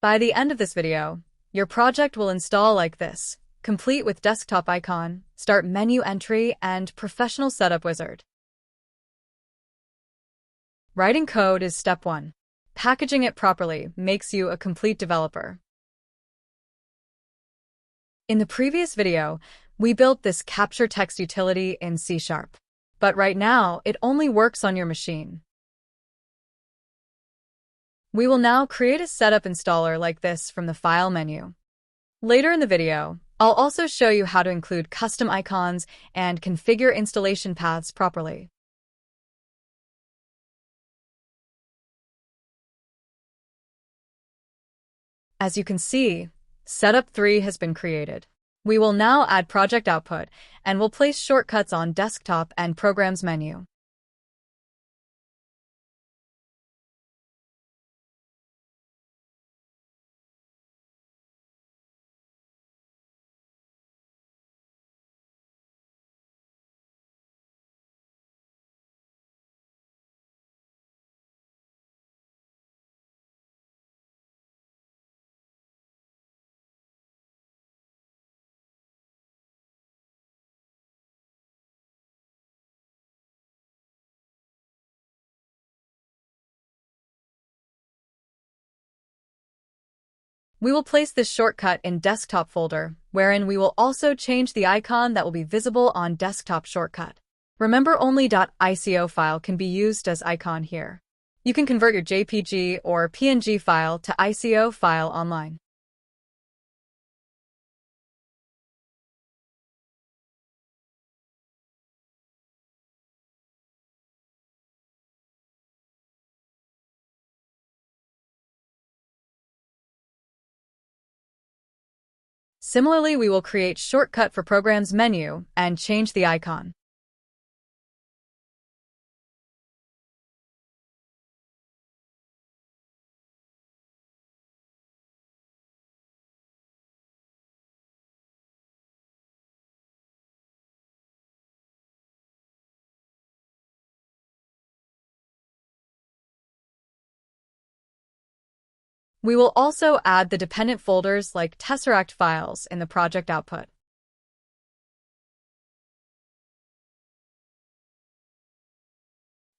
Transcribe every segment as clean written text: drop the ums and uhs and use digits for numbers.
By the end of this video, your project will install like this, complete with desktop icon, start menu entry, and professional setup wizard. Writing code is step 1. Packaging it properly makes you a complete developer. In the previous video, we built this capture text utility in C#, but right now it only works on your machine. We will now create a setup installer like this from the File menu. Later in the video, I'll also show you how to include custom icons and configure installation paths properly. As you can see, Setup 3 has been created. We will now add project output and will place shortcuts on desktop and programs menu. We will place this shortcut in Desktop folder, wherein we will also change the icon that will be visible on Desktop shortcut. Remember, only .ico file can be used as icon here. You can convert your JPG or PNG file to ICO file online. Similarly, we will create shortcut for programs menu and change the icon. We will also add the dependent folders like Tesseract files in the project output.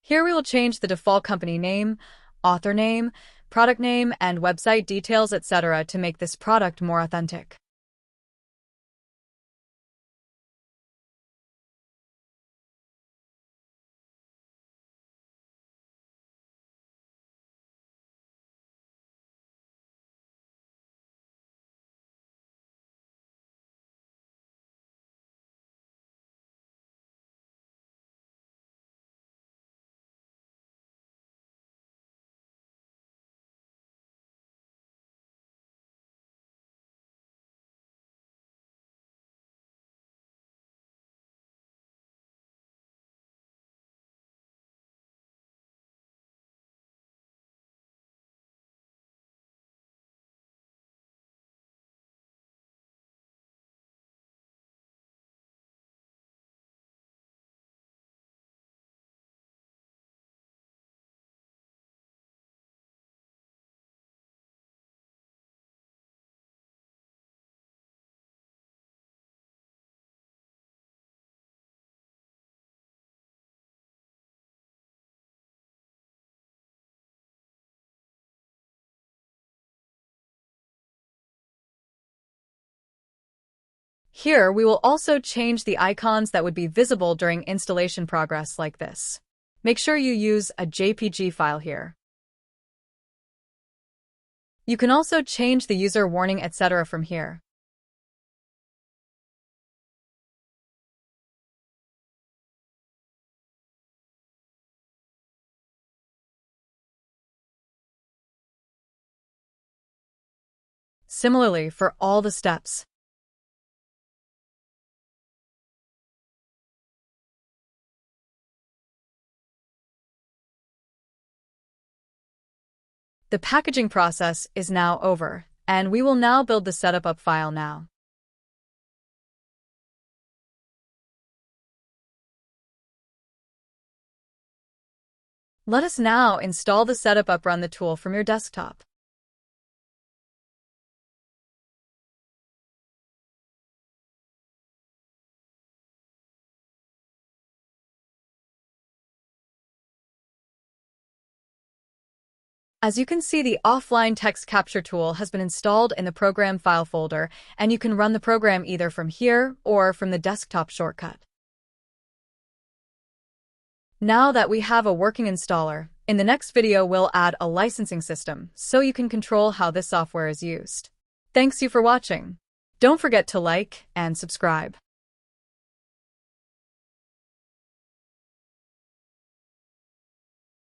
Here we will change the default company name, author name, product name, and website details, etc. to make this product more authentic. Here, we will also change the icons that would be visible during installation progress like this. Make sure you use a JPG file here. You can also change the user warning, etc. from here. Similarly for all the steps. The packaging process is now over, and we will now build the setup up file now. Let us now install the setup up run the tool from your desktop. As you can see, the offline text capture tool has been installed in the program file folder, and you can run the program either from here or from the desktop shortcut. Now that we have a working installer, in the next video we'll add a licensing system so you can control how this software is used. Thanks you for watching. Don't forget to like and subscribe.